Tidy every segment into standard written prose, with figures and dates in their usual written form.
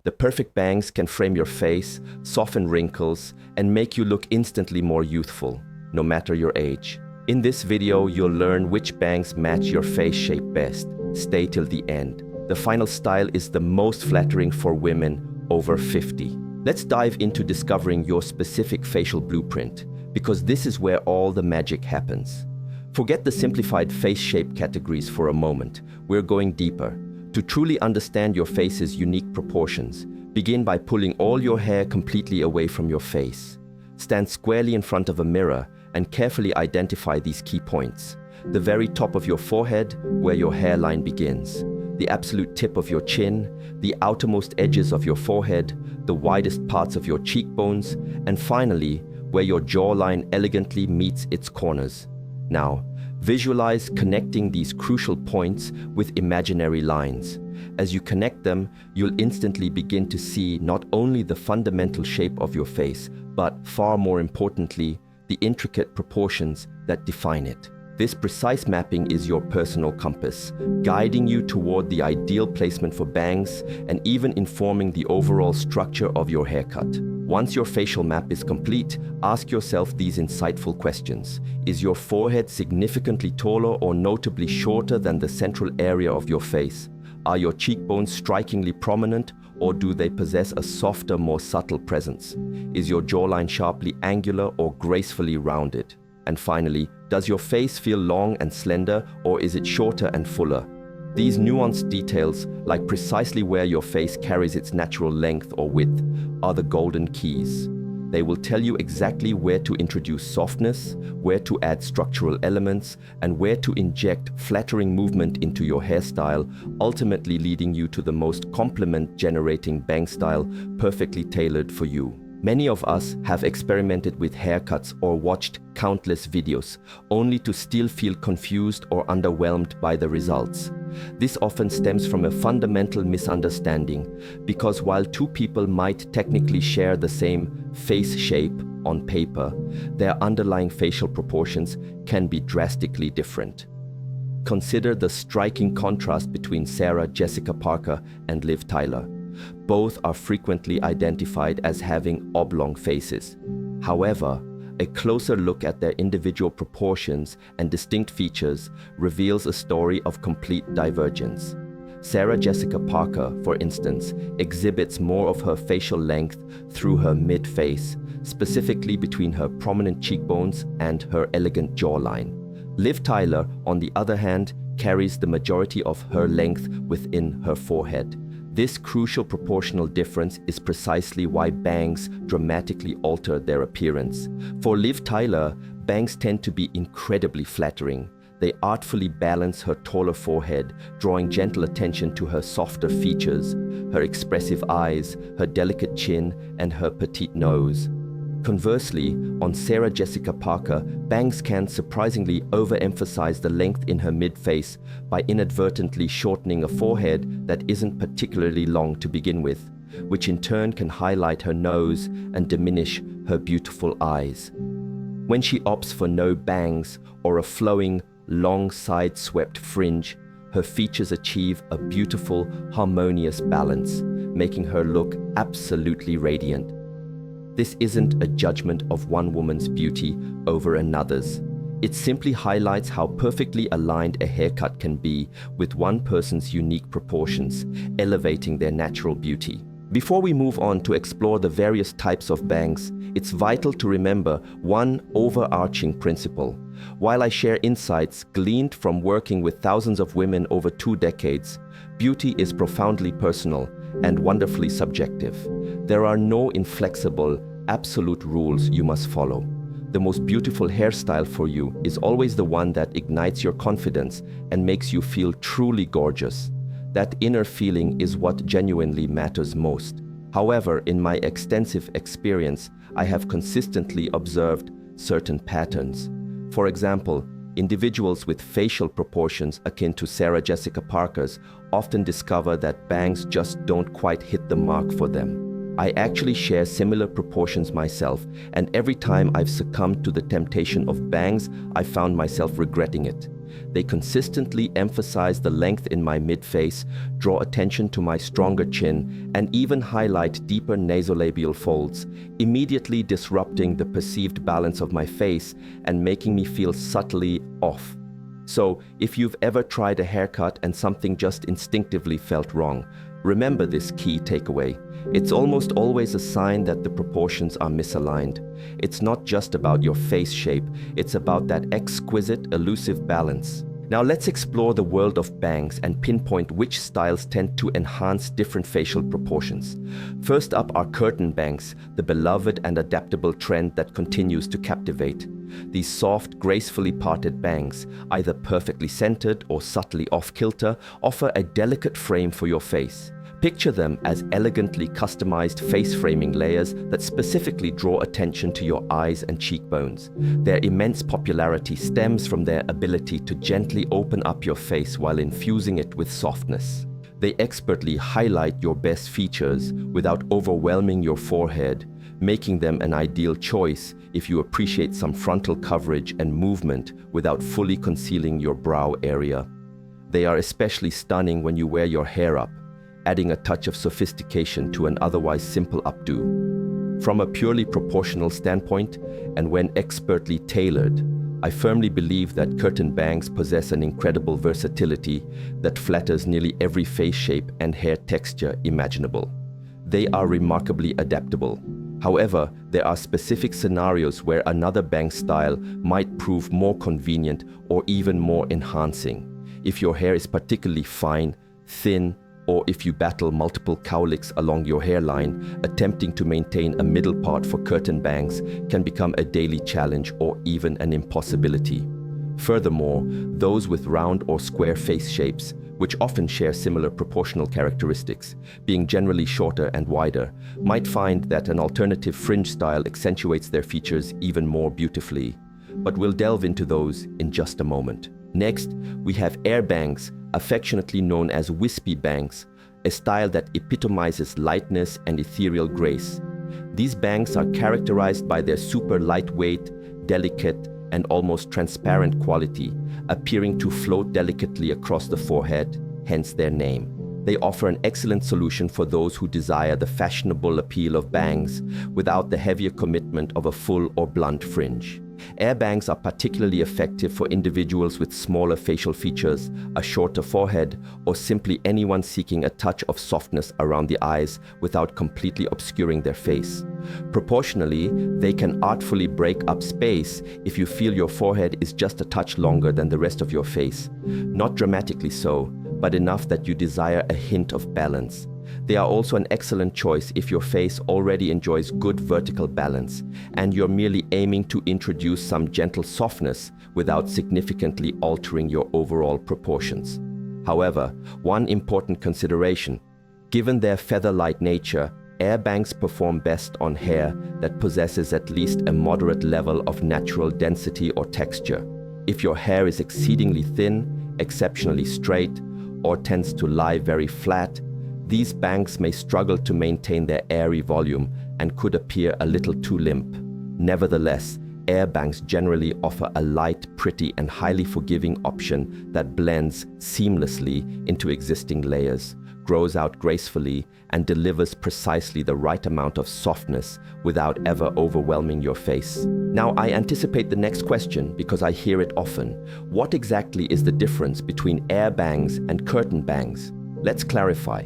The perfect bangs can frame your face, soften wrinkles, and make you look instantly more youthful, no matter your age. In this video, you'll learn which bangs match your face shape best. Stay till the end. The final style is the most flattering for women over 50. Let's dive into discovering your specific facial blueprint, because this is where all the magic happens. Forget the simplified face shape categories for a moment. We're going deeper. To truly understand your face's unique proportions, begin by pulling all your hair completely away from your face. Stand squarely in front of a mirror and carefully identify these key points. The very top of your forehead, where your hairline begins. The absolute tip of your chin, the outermost edges of your forehead, the widest parts of your cheekbones, and finally, where your jawline elegantly meets its corners. Now, visualize connecting these crucial points with imaginary lines. As you connect them, you'll instantly begin to see not only the fundamental shape of your face, but far more importantly, the intricate proportions that define it. This precise mapping is your personal compass, guiding you toward the ideal placement for bangs and even informing the overall structure of your haircut. Once your facial map is complete, ask yourself these insightful questions. Is your forehead significantly taller or notably shorter than the central area of your face? Are your cheekbones strikingly prominent, or do they possess a softer, more subtle presence? Is your jawline sharply angular or gracefully rounded? And finally, does your face feel long and slender, or is it shorter and fuller? These nuanced details, like precisely where your face carries its natural length or width, are the golden keys. They will tell you exactly where to introduce softness, where to add structural elements, and where to inject flattering movement into your hairstyle, ultimately leading you to the most compliment-generating bang style perfectly tailored for you. Many of us have experimented with haircuts or watched countless videos, only to still feel confused or underwhelmed by the results. This often stems from a fundamental misunderstanding, because while two people might technically share the same face shape on paper, their underlying facial proportions can be drastically different. Consider the striking contrast between Sarah Jessica Parker and Liv Tyler. Both are frequently identified as having oblong faces. However, a closer look at their individual proportions and distinct features reveals a story of complete divergence. Sarah Jessica Parker, for instance, exhibits more of her facial length through her mid-face, specifically between her prominent cheekbones and her elegant jawline. Liv Tyler, on the other hand, carries the majority of her length within her forehead. This crucial proportional difference is precisely why bangs dramatically alter their appearance. For Liv Tyler, bangs tend to be incredibly flattering. They artfully balance her taller forehead, drawing gentle attention to her softer features, her expressive eyes, her delicate chin, and her petite nose. Conversely, on Sarah Jessica Parker, bangs can surprisingly overemphasize the length in her mid-face by inadvertently shortening a forehead that isn't particularly long to begin with, which in turn can highlight her nose and diminish her beautiful eyes. When she opts for no bangs or a flowing, long side-swept fringe, her features achieve a beautiful, harmonious balance, making her look absolutely radiant. This isn't a judgment of one woman's beauty over another's. It simply highlights how perfectly aligned a haircut can be with one person's unique proportions, elevating their natural beauty. Before we move on to explore the various types of bangs, it's vital to remember one overarching principle. While I share insights gleaned from working with thousands of women over 2 decades, beauty is profoundly personal and wonderfully subjective. There are no inflexible, absolute rules you must follow. The most beautiful hairstyle for you is always the one that ignites your confidence and makes you feel truly gorgeous. That inner feeling is what genuinely matters most. However, in my extensive experience, I have consistently observed certain patterns. For example, individuals with facial proportions akin to Sarah Jessica Parker's often discover that bangs just don't quite hit the mark for them. I actually share similar proportions myself, and every time I've succumbed to the temptation of bangs, I found myself regretting it. They consistently emphasize the length in my mid-face, draw attention to my stronger chin, and even highlight deeper nasolabial folds, immediately disrupting the perceived balance of my face and making me feel subtly off. So, if you've ever tried a haircut and something just instinctively felt wrong, remember this key takeaway. It's almost always a sign that the proportions are misaligned. It's not just about your face shape, it's about that exquisite, elusive balance. Now let's explore the world of bangs and pinpoint which styles tend to enhance different facial proportions. First up are curtain bangs, the beloved and adaptable trend that continues to captivate. These soft, gracefully parted bangs, either perfectly centered or subtly off-kilter, offer a delicate frame for your face. Picture them as elegantly customized face-framing layers that specifically draw attention to your eyes and cheekbones. Their immense popularity stems from their ability to gently open up your face while infusing it with softness. They expertly highlight your best features without overwhelming your forehead, making them an ideal choice if you appreciate some frontal coverage and movement without fully concealing your brow area. They are especially stunning when you wear your hair up, adding a touch of sophistication to an otherwise simple updo. From a purely proportional standpoint, and when expertly tailored, I firmly believe that curtain bangs possess an incredible versatility that flatters nearly every face shape and hair texture imaginable. They are remarkably adaptable. However, there are specific scenarios where another bang style might prove more convenient or even more enhancing. If your hair is particularly fine, thin, or if you battle multiple cowlicks along your hairline, attempting to maintain a middle part for curtain bangs can become a daily challenge or even an impossibility. Furthermore, those with round or square face shapes, which often share similar proportional characteristics, being generally shorter and wider, might find that an alternative fringe style accentuates their features even more beautifully. But we'll delve into those in just a moment. Next, we have air bangs, affectionately known as wispy bangs, a style that epitomizes lightness and ethereal grace. These bangs are characterized by their super lightweight, delicate, and almost transparent quality, appearing to float delicately across the forehead, hence their name. They offer an excellent solution for those who desire the fashionable appeal of bangs without the heavier commitment of a full or blunt fringe. Air bangs are particularly effective for individuals with smaller facial features, a shorter forehead, or simply anyone seeking a touch of softness around the eyes without completely obscuring their face. Proportionally, they can artfully break up space if you feel your forehead is just a touch longer than the rest of your face. Not dramatically so, but enough that you desire a hint of balance. They are also an excellent choice if your face already enjoys good vertical balance and you're merely aiming to introduce some gentle softness without significantly altering your overall proportions. However, one important consideration: given their feather-light nature, air bangs perform best on hair that possesses at least a moderate level of natural density or texture. If your hair is exceedingly thin, exceptionally straight, or tends to lie very flat, these bangs may struggle to maintain their airy volume and could appear a little too limp. Nevertheless, air bangs generally offer a light, pretty, and highly forgiving option that blends seamlessly into existing layers, grows out gracefully, and delivers precisely the right amount of softness without ever overwhelming your face. Now, I anticipate the next question because I hear it often. What exactly is the difference between air bangs and curtain bangs? Let's clarify.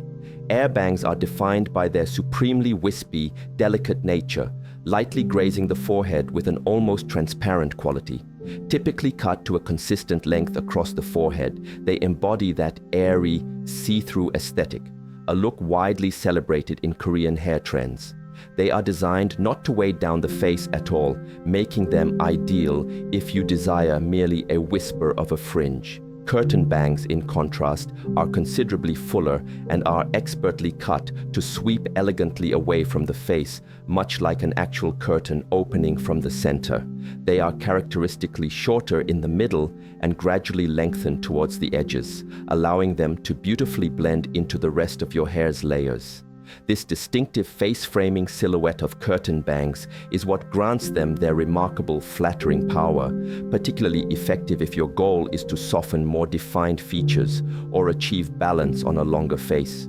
Air bangs are defined by their supremely wispy, delicate nature, lightly grazing the forehead with an almost transparent quality. Typically cut to a consistent length across the forehead, they embody that airy, see-through aesthetic, a look widely celebrated in Korean hair trends. They are designed not to weigh down the face at all, making them ideal if you desire merely a whisper of a fringe. Curtain bangs, in contrast, are considerably fuller and are expertly cut to sweep elegantly away from the face, much like an actual curtain opening from the center. They are characteristically shorter in the middle and gradually lengthen towards the edges, allowing them to beautifully blend into the rest of your hair's layers. This distinctive face-framing silhouette of curtain bangs is what grants them their remarkable flattering power, particularly effective if your goal is to soften more defined features or achieve balance on a longer face.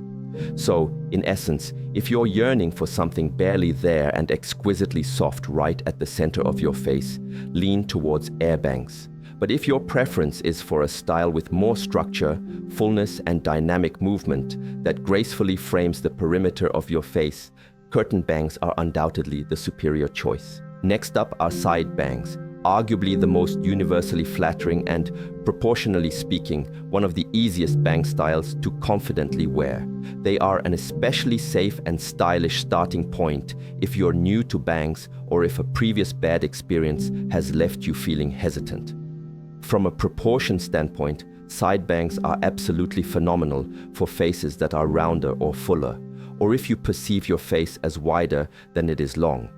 So, in essence, if you're yearning for something barely there and exquisitely soft right at the center of your face, lean towards air bangs. But if your preference is for a style with more structure, fullness, and dynamic movement that gracefully frames the perimeter of your face, curtain bangs are undoubtedly the superior choice. Next up are side bangs, arguably the most universally flattering and, proportionally speaking, one of the easiest bang styles to confidently wear. They are an especially safe and stylish starting point if you're new to bangs or if a previous bad experience has left you feeling hesitant. From a proportion standpoint, side bangs are absolutely phenomenal for faces that are rounder or fuller, or if you perceive your face as wider than it is long.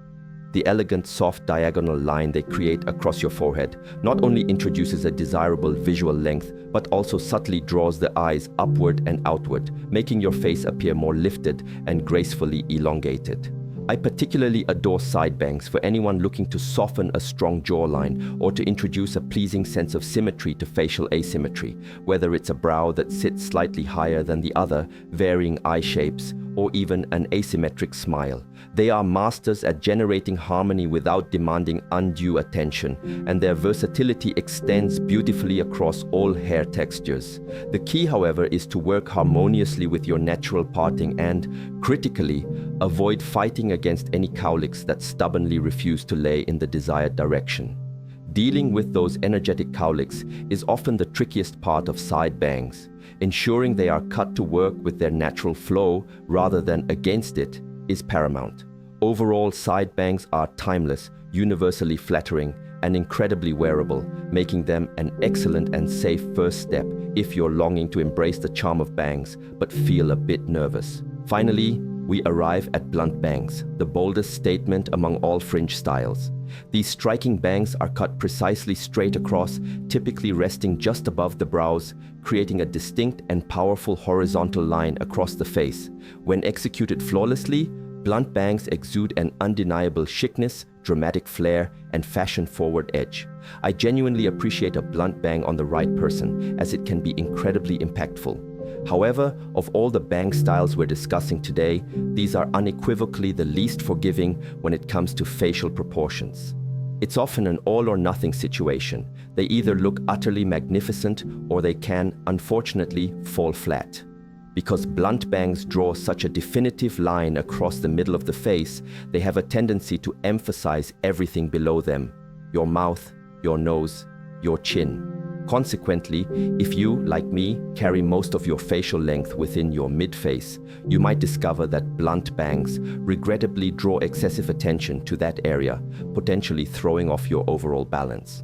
The elegant, soft diagonal line they create across your forehead not only introduces a desirable visual length, but also subtly draws the eyes upward and outward, making your face appear more lifted and gracefully elongated. I particularly adore side bangs for anyone looking to soften a strong jawline or to introduce a pleasing sense of symmetry to facial asymmetry, whether it's a brow that sits slightly higher than the other, varying eye shapes, or even an asymmetric smile. They are masters at generating harmony without demanding undue attention, and their versatility extends beautifully across all hair textures. The key, however, is to work harmoniously with your natural parting and, critically, avoid fighting against any cowlicks that stubbornly refuse to lay in the desired direction. Dealing with those energetic cowlicks is often the trickiest part of side bangs. Ensuring they are cut to work with their natural flow rather than against it is paramount. Overall, side bangs are timeless, universally flattering, and incredibly wearable, making them an excellent and safe first step if you're longing to embrace the charm of bangs but feel a bit nervous. Finally, we arrive at blunt bangs, the boldest statement among all fringe styles. These striking bangs are cut precisely straight across, typically resting just above the brows, creating a distinct and powerful horizontal line across the face. When executed flawlessly, blunt bangs exude an undeniable chicness, dramatic flair, and fashion-forward edge. I genuinely appreciate a blunt bang on the right person, as it can be incredibly impactful. However, of all the bang styles we're discussing today, these are unequivocally the least forgiving when it comes to facial proportions. It's often an all-or-nothing situation. They either look utterly magnificent or they can, unfortunately, fall flat. Because blunt bangs draw such a definitive line across the middle of the face, they have a tendency to emphasize everything below them: your mouth, your nose, your chin. Consequently, if you, like me, carry most of your facial length within your mid-face, you might discover that blunt bangs regrettably draw excessive attention to that area, potentially throwing off your overall balance.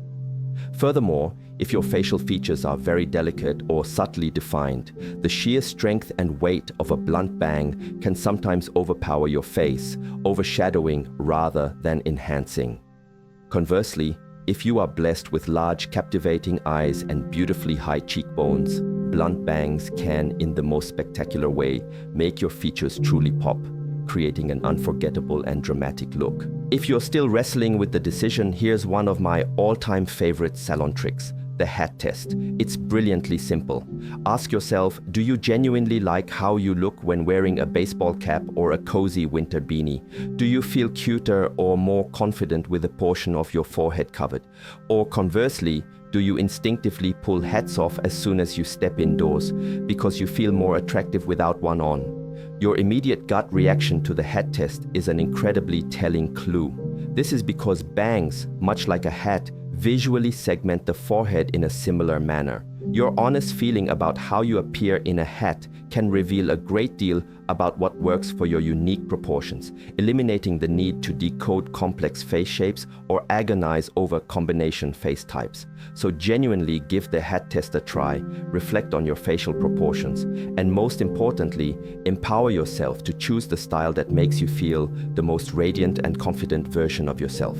Furthermore, if your facial features are very delicate or subtly defined, the sheer strength and weight of a blunt bang can sometimes overpower your face, overshadowing rather than enhancing. Conversely, if you are blessed with large, captivating eyes and beautifully high cheekbones, blunt bangs can, in the most spectacular way, make your features truly pop, creating an unforgettable and dramatic look. If you're still wrestling with the decision, here's one of my all-time favorite salon tricks: the hat test. It's brilliantly simple. Ask yourself, do you genuinely like how you look when wearing a baseball cap or a cozy winter beanie? Do you feel cuter or more confident with a portion of your forehead covered? Or conversely, do you instinctively pull hats off as soon as you step indoors because you feel more attractive without one on? Your immediate gut reaction to the hat test is an incredibly telling clue. This is because bangs, much like a hat, visually segment the forehead in a similar manner. Your honest feeling about how you appear in a hat can reveal a great deal about what works for your unique proportions, eliminating the need to decode complex face shapes or agonize over combination face types. So genuinely give the hat test a try, reflect on your facial proportions, and most importantly, empower yourself to choose the style that makes you feel the most radiant and confident version of yourself.